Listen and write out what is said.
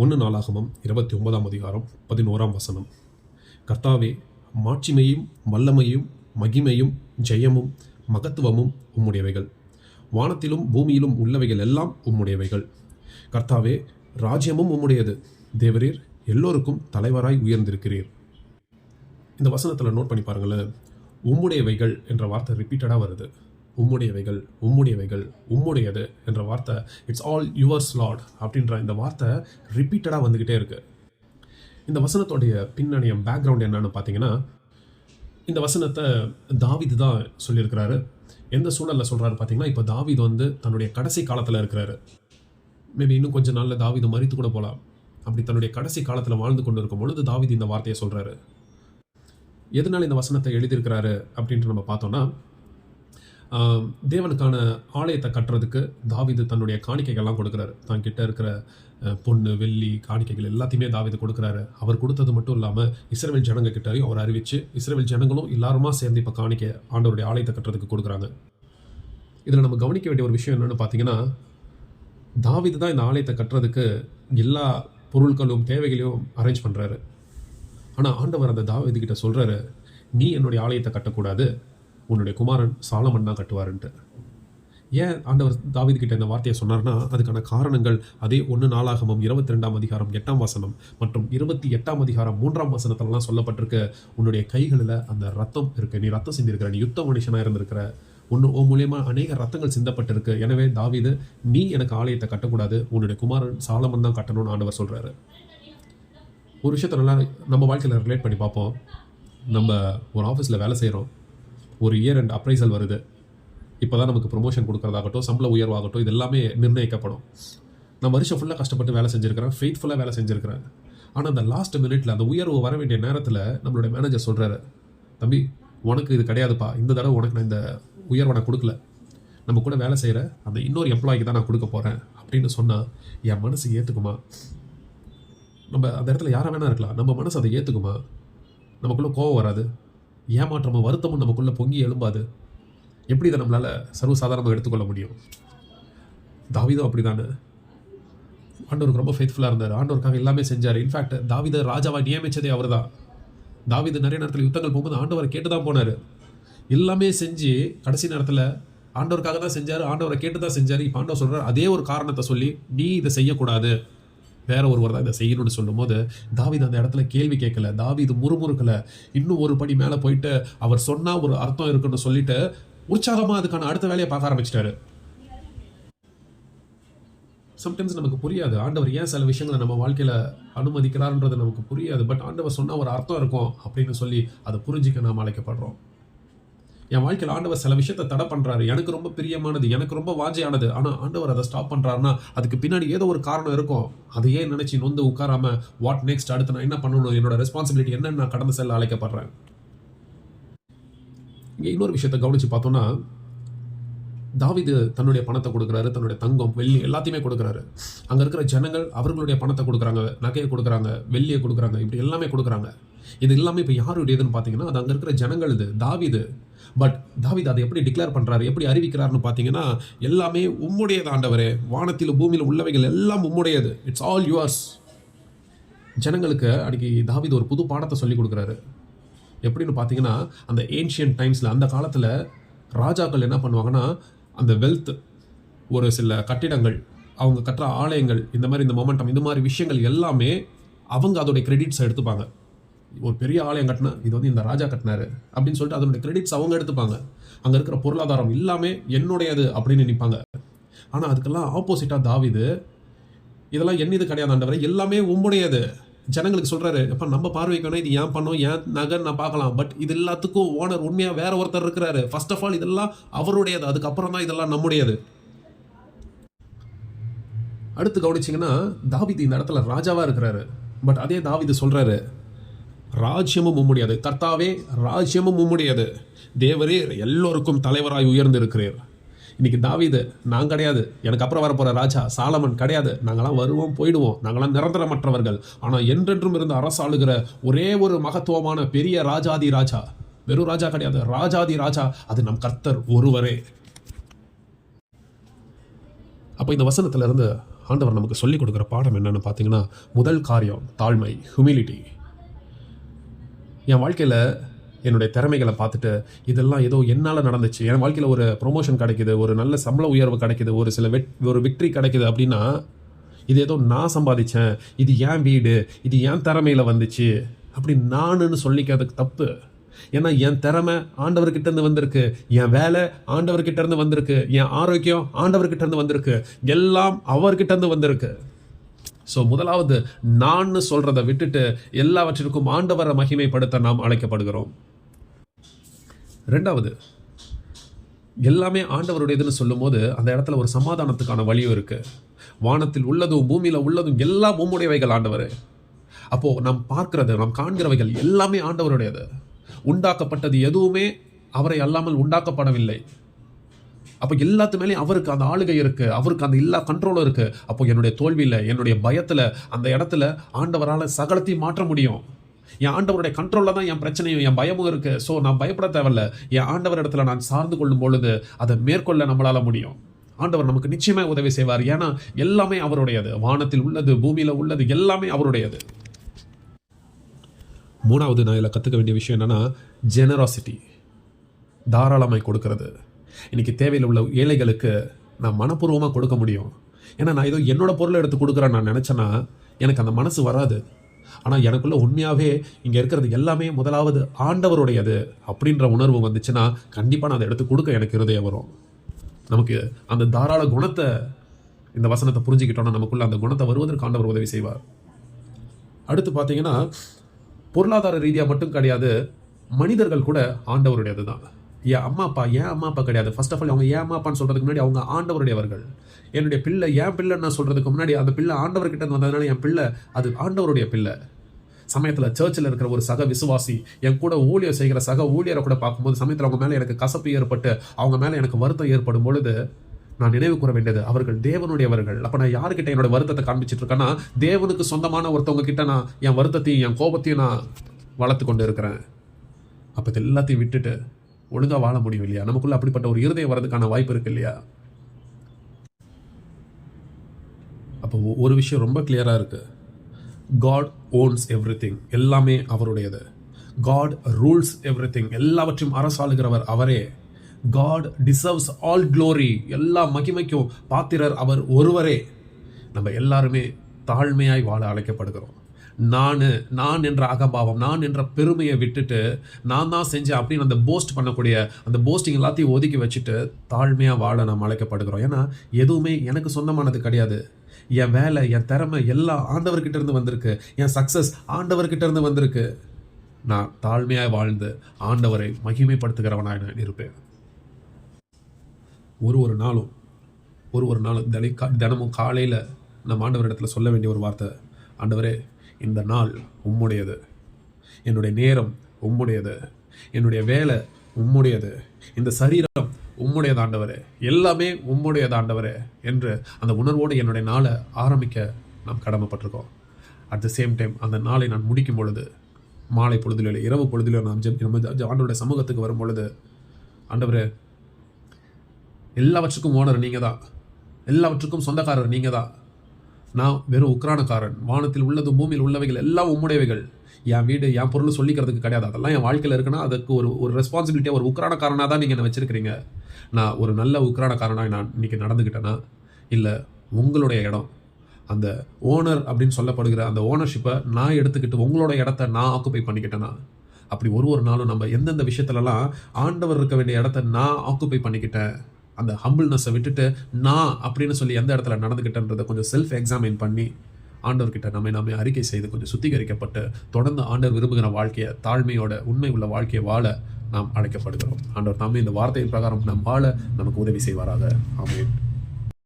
1 நாளாகமம் 29ஆம் அதிகாரம் 11ஆம் வசனம். கர்த்தாவே, மாட்சிமையும் வல்லமையும் மகிமையும் ஜெயமும் மகத்துவமும் உம்முடையவைகள். வானத்திலும் பூமியிலும் உள்ளவைகள் எல்லாம் உம்முடையவைகள். கர்த்தாவே, ராஜ்யமும் உம்முடையது. தேவரீர் எல்லோருக்கும் தலைவராய் உயர்ந்திருக்கிறீர். இந்த வசனத்தில் நோட் பண்ணி பாருங்களேன். உம்முடையவைகள் என்ற வார்த்தை ரிப்பீட்டடாக வருது. உம்முடையவைகள், உம்முடையவைகள், உம்முடையது என்ற வார்த்தை, இட்ஸ் ஆல் யுவர்ஸ் லார்ட் அப்படின்ற இந்த வார்த்தை ரிப்பீட்டடாக வந்துக்கிட்டே இருக்கு. இந்த வசனத்தோடைய பின்னணியம் பேக்ரவுண்ட் என்னன்னு பார்த்தீங்கன்னா, இந்த வசனத்தை தாவீது தான் சொல்லியிருக்கிறாரு. எந்த சூழலில் சொல்கிறாரு பார்த்தீங்கன்னா, இப்போ தாவீது தன்னுடைய கடைசி காலத்தில் இருக்கிறாரு. மேபி இன்னும் கொஞ்சம் நாளில் தாவீது மரித்து கூட போகலாம். அப்படி தன்னுடைய கடைசி காலத்தில் வாழ்ந்து கொண்டு இருக்கும் பொழுது தாவீது இந்த வார்த்தையை சொல்கிறாரு. எதனால் இந்த வசனத்தை எழுதியிருக்கிறாரு அப்படின்ட்டு நம்ம பார்த்தோன்னா, தேவனுக்கான ஆலயத்தை கட்டுறதுக்கு தாவீது தன்னுடைய காணிக்கைகள்லாம் கொடுக்குறாரு. தான் கிட்ட இருக்கிற பொண்ணு வெள்ளி காணிக்கைகள் எல்லாத்தையுமே தாவீது கொடுக்குறாரு. அவர் கொடுத்தது மட்டும் இல்லாமல் இஸ்ரவேல் ஜனங்க கிட்டையும் அவர் அறிவித்து இஸ்ரவேல் ஜனங்களும் எல்லாருமா சேர்ந்து இப்போ காணிக்கை ஆண்டவருடைய ஆலயத்தை கட்டுறதுக்கு கொடுக்குறாங்க. இதில் நம்ம கவனிக்க வேண்டிய ஒரு விஷயம் என்னென்னு பார்த்தீங்கன்னா, தாவீது தான் இந்த ஆலயத்தை கட்டுறதுக்கு எல்லா பொருட்களும் தேவைகளையும் அரேஞ்ச் பண்ணுறாரு. ஆனால் ஆண்டவர் அந்த தாவீது கிட்ட சொல்கிறாரு, நீ என்னுடைய ஆலயத்தை கட்டக்கூடாது, உன்னுடைய குமாரன் சாலமன் தான் கட்டுவாருன்ட்டு. ஏன் ஆண்டவர் தாவீது கிட்ட இந்த வார்த்தையை சொன்னார்னா, அதுக்கான காரணங்கள் அதே 1 நாளாகமம் 22ஆம் அதிகாரம் 8ஆம் வசனம் மற்றும் 28ஆம் அதிகாரம் 3ஆம் வசனத்திலலாம் சொல்லப்பட்டிருக்கு. உன்னுடைய கைகளில் அந்த ரத்தம் இருக்குது, நீ ரத்தம் சிந்திருக்கிற, நீ யுத்த மனுஷனாக இருந்திருக்கிற, உன் மூலியமா அநேக ரத்தங்கள் சிந்தப்பட்டிருக்கு. எனவே தாவீது, நீ எனக்கு ஆலயத்தை கட்டக்கூடாது, உன்னுடைய குமாரன் சாலமன் தான் கட்டணும்னு ஆண்டவர் சொல்கிறாரு. ஒரு விஷயத்தை நல்லா நம்ம வாழ்க்கையில் ரிலேட் பண்ணி பார்ப்போம். நம்ம ஒரு ஆஃபீஸில் வேலை செய்கிறோம், ஒரு இயர் அண்ட் அப்ரைசல் வருது. இப்போ தான் நமக்கு ப்ரொமோஷன் கொடுக்குறதாகட்டும், சம்பள உயர்வாகட்டும், இது எல்லாமே நிர்ணயிக்கப்படும். நான் வருஷம் ஃபுல்லாக கஷ்டப்பட்டு வேலை செஞ்சுருக்கிறேன், ஃபெய்த்ஃபுல்லாக வேலை செஞ்சுருக்கிறேன். ஆனால் அந்த லாஸ்ட் மினிட்ல அந்த உயர்வு வர வேண்டிய நேரத்தில் நம்மளுடைய மேனேஜர் சொல்கிறாரு, தம்பி உனக்கு இது கிடையாதுப்பா, இந்த தடவை உனக்கு நான் இந்த உயர்வை நான் கொடுக்கல, நம்ம கூட வேலை செய்கிற அந்த இன்னொரு எம்ப்ளாய்க்கு தான் நான் கொடுக்க போகிறேன் அப்படின்னு சொன்னால் என் மனசு ஏற்றுக்குமா? நம்ம அந்த இடத்துல யாராக வேணா இருக்கலாம், நம்ம மனசு அதை ஏற்றுக்குமா? நமக்குள்ளே கோவம் வராது, ஏமாற்றமும் வருத்தமும் நமக்குள்ளே பொங்கி எழும்பாது? எப்படி இதை நம்மளால் சர்வசாதாரணமாக எடுத்துக்கொள்ள முடியும்? தாவீதும் அப்படி தானே, ஆண்டவருக்கு ரொம்ப ஃபெய்த்ஃபுல்லாக இருந்தார், ஆண்டவருக்காக எல்லாமே செஞ்சார். இன்ஃபேக்ட் தாவீதை ராஜாவாக நியமித்ததே அவர் தான். தாவீது நிறைய நேரத்தில் யுத்தங்கள் போகும்போது ஆண்டவரை கேட்டு தான் போனார். எல்லாமே செஞ்சு கடைசி நேரத்தில் ஆண்டவருக்காக தான் செஞ்சார், ஆண்டவரை கேட்டு தான் செஞ்சார். இப்போ ஆண்டவர் சொல்கிறார், அதே ஒரு காரணத்தை சொல்லி நீ இதை செய்யக்கூடாது, வேற ஒருவர் தான் இதை செய்யணும்னு சொல்லும் போது தாவீது அந்த இடத்துல கேள்வி கேட்கல, தாவீது முறுமுறுக்கலை. இன்னும் ஒரு படி மேலே போயிட்டு அவர் சொன்னால் ஒரு அர்த்தம் இருக்குன்னு சொல்லிட்டு உற்சாகமாக அதுக்கான அடுத்த வேலையை பார்க்க ஆரம்பிச்சிட்டாரு. சம்டைம்ஸ் நமக்கு புரியாது ஆண்டவர் ஏன் சில விஷயங்களை நம்ம வாழ்க்கையில் அனுமதிக்கிறார்ன்றது நமக்கு புரியாது. பட் ஆண்டவர் சொன்னால் ஒரு அர்த்தம் இருக்கும் அப்படின்னு சொல்லி அதை புரிஞ்சிக்க நாம் அழைக்கப்படுறோம். என் வாழ்க்கையில் ஆண்டவர் சில விஷயத்தை தடை பண்ணுறாரு, எனக்கு ரொம்ப பிரியமானது, எனக்கு ரொம்ப வாஞ்சையானது, ஆனால் ஆண்டவர் அதை ஸ்டாப் பண்ணுறாருன்னா அதுக்கு பின்னாடி ஏதோ ஒரு காரணம் இருக்கும். அதையே நினச்சி நொந்து உட்காராம வாட் நெக்ஸ்ட், அடுத்து நான் என்ன பண்ணணும், என்னோட ரெஸ்பான்சிபிலிட்டி என்னன்னு நான் கடந்து செல்ல அழைக்கப்படுறேன். இங்கே இன்னொரு விஷயத்தை கவனித்து பார்த்தோன்னா, தாவீது தன்னுடைய பணத்தை கொடுக்குறாரு, தன்னுடைய தங்கம் வெள்ளி எல்லாத்தையுமே கொடுக்குறாரு. அங்கே இருக்கிற ஜனங்கள் அவர்களுடைய பணத்தை கொடுக்குறாங்க, நகையை கொடுக்குறாங்க, வெள்ளியை கொடுக்குறாங்க, இப்படி எல்லாமே கொடுக்குறாங்க. இது எல்லாமே இப்போ யாருடையதுன்னு பார்த்தீங்கன்னா, அது அங்கே இருக்கிற ஜனங்கள், இது தாவீது. பட் தாவீது அதை எப்படி டிக்ளேர் பண்ணுறாரு, எப்படி அறிவிக்கிறாருன்னு பார்த்தீங்கன்னா, எல்லாமே உம்முடையது ஆண்டவரே, வானத்தில் பூமியில் உள்ளவைகள் எல்லாம் உம்முடையது, இட்ஸ் ஆல் யுவர்ஸ். ஜனங்களுக்கு அன்றைக்கி தாவீது ஒரு புது பாடத்தை சொல்லி கொடுக்குறாரு. எப்படின்னு பார்த்தீங்கன்னா, அந்த ஏன்ஷியன்ட் டைம்ஸில் அந்த காலத்தில் ராஜாக்கள் என்ன பண்ணுவாங்கன்னா, அந்த வெல்த், ஒரு சில கட்டிடங்கள், அவங்க கட்டுற ஆலயங்கள், இந்த மாதிரி இந்த மொமெண்டம், இந்த மாதிரி விஷயங்கள் எல்லாமே அவங்க அதோடைய கிரெடிட்ஸை எடுத்துப்பாங்க. ஒரு பெரிய ஆலயம் கட்டினா இது இந்த ராஜா கட்டினாரு அப்படின்னு சொல்லிட்டு அதனுடைய கிரெடிட்ஸ் அவங்க எடுத்துப்பாங்க. அங்கே இருக்கிற பொருளாதாரம் எல்லாமே என்னுடையது அப்படின்னு நினைப்பாங்க. ஆனால் அதுக்கெல்லாம் ஆப்போசிட்டாக தாவீது, இதெல்லாம் என்னது கிடையாது ஆண்டவரே, எல்லாமே உம்முடையது. ஜனங்களுக்கு சொல்கிறாரு, அப்போ நம்ம பார்வைக்கு வேணா இது ஏன் பண்ணோம், ஏன் நகர் நான் பார்க்கலாம், பட் இது எல்லாத்துக்கும் ஓனர் உண்மையாக வேற ஒருத்தர் இருக்கிறாரு. ஃபர்ஸ்ட் ஆஃப் ஆல் இதெல்லாம் அவருடையது, அதுக்கப்புறம் தான் இதெல்லாம் நம்முடையது. அடுத்து கவனிச்சிங்கன்னா, தாவீது இந்த இடத்துல ராஜாவாக இருக்கிறாரு. பட் அதே தாவீது சொல்கிறாரு, ராஜ்யமும் உம்முடையது, கர்த்தாவே ராஜ்யமும் உம்முடையது, தேவரே எல்லோருக்கும் தலைவராய் உயர்ந்திருக்கிறீர். இன்னைக்கு தாவீது, நான் கிடையாது, எனக்கு அப்புறம் வரப்போகிற ராஜா சாலமன் கிடையாது, நாங்களாம் வருவோம் போயிடுவோம், நாங்களாம் நிரந்தரமற்றவர்கள், ஆனால் என்றென்றும் இருந்து அரசாளுகிற ஒரே ஒரு மகத்துவமான பெரிய ராஜாதி ராஜா, வெறும் ராஜா கிடையாது, ராஜாதி ராஜா, அது நம் கர்த்தர் ஒருவரே. அப்போ இந்த வசனத்திலிருந்து ஆண்டவர் நமக்கு சொல்லிக் கொடுக்குற பாடம் என்னன்னு பார்த்தீங்கன்னா, முதல் காரியம் தாழ்மை, ஹியூமிலிட்டி. என் வாழ்க்கையில் என்னுடைய திறமைகளை பார்த்துட்டு இதெல்லாம் ஏதோ என்னால் நடந்துச்சு, என் வாழ்க்கையில் ஒரு ப்ரொமோஷன் கிடைக்குது, ஒரு நல்ல சம்பள உயர்வு கிடைக்குது, ஒரு விக்ட்ரி கிடைக்குது அப்படின்னா இது ஏதோ நான் சம்பாதிச்சேன், இது என் வீடு, இது என் திறமையில் வந்துச்சு அப்படி நானுன்னு சொல்லிக்கிறதுக்கு தப்பு. ஏன்னா என் திறமை ஆண்டவர்கிட்ட இருந்து வந்திருக்கு, என் வேலை ஆண்டவர்கிட்ட இருந்து வந்திருக்கு, என் ஆரோக்கியம் ஆண்டவர்கிட்ட இருந்து வந்திருக்கு, எல்லாம் அவர்கிட்ட இருந்து வந்திருக்கு. ஸோ முதலாவது நான் சொல்றதை விட்டுட்டு எல்லாவற்றிற்கும் ஆண்டவரை மகிமைப்படுத்த நாம் அழைக்கப்படுகிறோம். ரெண்டாவது, எல்லாமே ஆண்டவருடையதுன்னு சொல்லும் போது அந்த இடத்துல ஒரு சமாதானத்துக்கான வழியும் இருக்கு. வானத்தில் உள்ளதும் பூமியில உள்ளதும் எல்லாம் உம்முடையவைகள் ஆண்டவரே. அப்போ நாம் பார்க்கிறது, நாம் காண்கிறவைகள் எல்லாமே ஆண்டவருடையது. உண்டாக்கப்பட்டது எதுவுமே அவரை அல்லாமல் உண்டாக்கப்படவில்லை. அப்போ எல்லாத்து மேலேயும் அவருக்கு அந்த ஆளுகை இருக்கு, அவருக்கு அந்த எல்லா கண்ட்ரோலும் இருக்கு. அப்போ என்னுடைய தோல்வியில், என்னுடைய பயத்தில், அந்த இடத்துல ஆண்டவரால் சகலத்தையும் மாற்ற முடியும். என் ஆண்டவருடைய கண்ட்ரோலில் தான் என் பிரச்சனையும் என் பயமும் இருக்கு. ஸோ நான் பயப்பட தேவையில்ல. என் ஆண்டவர் இடத்துல நான் சார்ந்து கொள்ளும் பொழுது அதை மேற்கொள்ள நம்மளால முடியும். ஆண்டவர் நமக்கு நிச்சயமாக உதவி செய்வார். ஏன்னா எல்லாமே அவருடையது. வானத்தில் உள்ளது, பூமியில் உள்ளது எல்லாமே அவருடையது. மூணாவது நான் இதில் கற்றுக்க வேண்டிய விஷயம் என்னென்னா ஜெனராசிட்டி, தாராளமாய் கொடுக்கறது. இன்றைக்கி தேவையில் உள்ள ஏழைகளுக்கு நான் மனப்பூர்வமாக கொடுக்க முடியும். ஏன்னா நான் ஏதோ என்னோட பொருளை எடுத்து கொடுக்குறேன்னு நான் நினச்சேன்னா எனக்கு அந்த மனசு வராது. ஆனால் எனக்குள்ள உண்மையாகவே இங்கே இருக்கிறது எல்லாமே முதலாவது ஆண்டவருடையது அப்படின்ற உணர்வு வந்துச்சுன்னா கண்டிப்பாக நான் அதை எடுத்து கொடுக்க எனக்கு இருதயம் வரும். நமக்கு அந்த தாராள குணத்தை, இந்த வசனத்தை புரிஞ்சுக்கிட்டோன்னா நமக்குள்ள அந்த குணத்தை வருவதற்கு ஆண்டவர் உதவி செய்வார். அடுத்து பார்த்தீங்கன்னா பொருளாதார ரீதியாக மட்டும் கிடையாது, மனிதர்கள் கூட ஆண்டவருடையது தான். என் அம்மா அப்பா கிடையாது. ஃபர்ஸ்ட் ஆஃப் ஆல் அவங்க ஏன் அம்மா அப்பான்னு சொல்கிறதுக்கு முன்னாடி அவங்க ஆண்டவருடையவர்கள். என்னுடைய பிள்ளை என் பிள்ளைன்னு நான் சொல்கிறதுக்கு முன்னாடி அந்த பிள்ளை ஆண்டவர்கிட்ட வந்ததுனால என் பிள்ளை அது ஆண்டவருடைய பிள்ளை. சமயத்தில் சர்ச்சில் இருக்கிற ஒரு சக விசுவாசி என் கூட ஊழியர் செய்கிற சக ஊழியரை கூட பார்க்கும்போது சமயத்தில் அவங்க மேலே எனக்கு கசப்பு ஏற்பட்டு, அவங்க மேலே எனக்கு வருத்தம் ஏற்படும் பொழுது நான் நினைவு கூற வேண்டியது, அவர்கள் தேவனுடையவர்கள். அப்போ நான் யாருக்கிட்ட என்னோட வருத்தத்தை காண்பிச்சிட்டு இருக்கேன்னா தேவனுக்கு சொந்தமான ஒருத்தவங்க கிட்ட நான் என் வருத்தத்தையும் என் கோபத்தையும் நான் வளர்த்து கொண்டு இருக்கிறேன். அப்போ இது எல்லாத்தையும் விட்டுட்டு ஒழுங்காக வாழ முடியும் இல்லையா? நமக்குள்ள அப்படிப்பட்ட ஒரு இருதயம் வரதுக்கான வாய்ப்பு இருக்கு இல்லையா? அப்போ ஒரு விஷயம் ரொம்ப கிளியராக இருக்கு. காட் ஓன்ஸ் எவ்ரிதிங், எல்லாமே அவருடையது. காட் ரூல்ஸ் எவ்ரிதிங், எல்லாவற்றையும் அரசாளுகிறவர் அவரே. காட் டிசர்வ்ஸ் ஆல் க்ளோரி, எல்லா மகிமைக்கும் பாத்திரர் அவர் ஒருவரே. நம்ம எல்லாருமே தாழ்மையாய் வாழ அழைக்கப்படுகிறோம். நான் என்ற அகம்பாவம், நான் என்ற பெருமையை விட்டுட்டு நான் தான் செஞ்சேன் அப்படின்னு அந்த போஸ்ட் பண்ணக்கூடிய அந்த போஸ்டிங் எல்லாத்தையும் ஒதுக்கி வச்சுட்டு தாழ்மையாக வாழ நாம் அழைக்கப்படுகிறோம். ஏன்னா எதுவுமே எனக்கு சொந்தமானது கிடையாது. என் வேலை, என் திறமை எல்லாம் ஆண்டவர்கிட்ட இருந்து வந்திருக்கு. என் சக்ஸஸ் ஆண்டவர்கிட்ட இருந்து வந்திருக்கு. நான் தாழ்மையாக வாழ்ந்து ஆண்டவரை மகிமைப்படுத்துகிறவனாக நான் இருப்பேன். ஒரு நாளும் தினமும் காலையில் நம்ம ஆண்டவரிடத்தில் சொல்ல வேண்டிய ஒரு வார்த்தை, ஆண்டவரே இந்த நாள் உம்முடையது, என்னுடைய நேரம் உம்முடையது, என்னுடைய வேலை உம்முடையது, இந்த சரீரம் உம்முடையது ஆண்டவரே, எல்லாமே உம்முடையது ஆண்டவரே என்று அந்த உணர்வோடு என்னுடைய நாளை ஆரம்பிக்க நாம் கடமைப்பட்டிருக்கோம். அட் த சேம் டைம் அந்த நாளை நான் முடிக்கும் பொழுது, மாலை பொழுதிலோ இல்லை இரவு பொழுதிலோ நாம் ஆண்டவருடைய சமூகத்துக்கு வரும் பொழுது, ஆண்டவரே எல்லாவற்றுக்கும் ஓனர் நீங்கள் தான், எல்லாவற்றுக்கும் சொந்தக்காரர் நீங்கள் தான், நான் வெறும் உக்ரானக்காரன். வானத்தில் உள்ளது பூமியில் உள்ளவைகள் எல்லாம் உம்முடையவைகள். என் வீடு என் பொருள் சொல்லிக்கிறதுக்கு கிடையாது. அதெல்லாம் என் வாழ்க்கையில் இருக்குன்னா அதுக்கு ஒரு ரெஸ்பான்சிபிலிட்டியாக ஒரு உக்ரானக்காரனாக தான் நீங்கள் என்ன வச்சுருக்கிறீங்க. நான் ஒரு நல்ல உக்ரானக்காரனாக நான் இன்றைக்கி நடந்துக்கிட்டேன்னா, இல்லை உங்களுடைய இடம், அந்த ஓனர் அப்படின்னு சொல்லப்படுகிற அந்த ஓனர்ஷிப்பை நான் எடுத்துக்கிட்டு உங்களோட இடத்த நான் ஆக்குப்பை பண்ணிக்கிட்டேன்னா, அப்படி ஒரு நாளும் நம்ம எந்தெந்த விஷயத்துலலாம் ஆண்டவர் இருக்க வேண்டிய இடத்த நான் ஆக்குப்பை பண்ணிக்கிட்டேன், அந்த ஹம்பிள்னஸை விட்டுட்டு நான் அப்படின்னு சொல்லி எந்த இடத்துல நடந்துக்கிட்டேன்றதை கொஞ்சம் செல்ஃப் எக்ஸாமின் பண்ணி ஆண்டவர்கிட்ட நம்மை அறிக்கை செய்து கொஞ்சம் சுத்திகரிக்கப்பட்டு தொடர்ந்து ஆண்டவர் விரும்புகிற வாழ்க்கையை, தாழ்மையோட உண்மை உள்ள வாழ்க்கையை வாழ நாம் அழைக்கப்படுகிறோம். ஆண்டவர் தாமே இந்த வார்த்தையின் பிரகாரம் நாம் வாழ நமக்கு உதவி செய்வாராக. ஆமென்.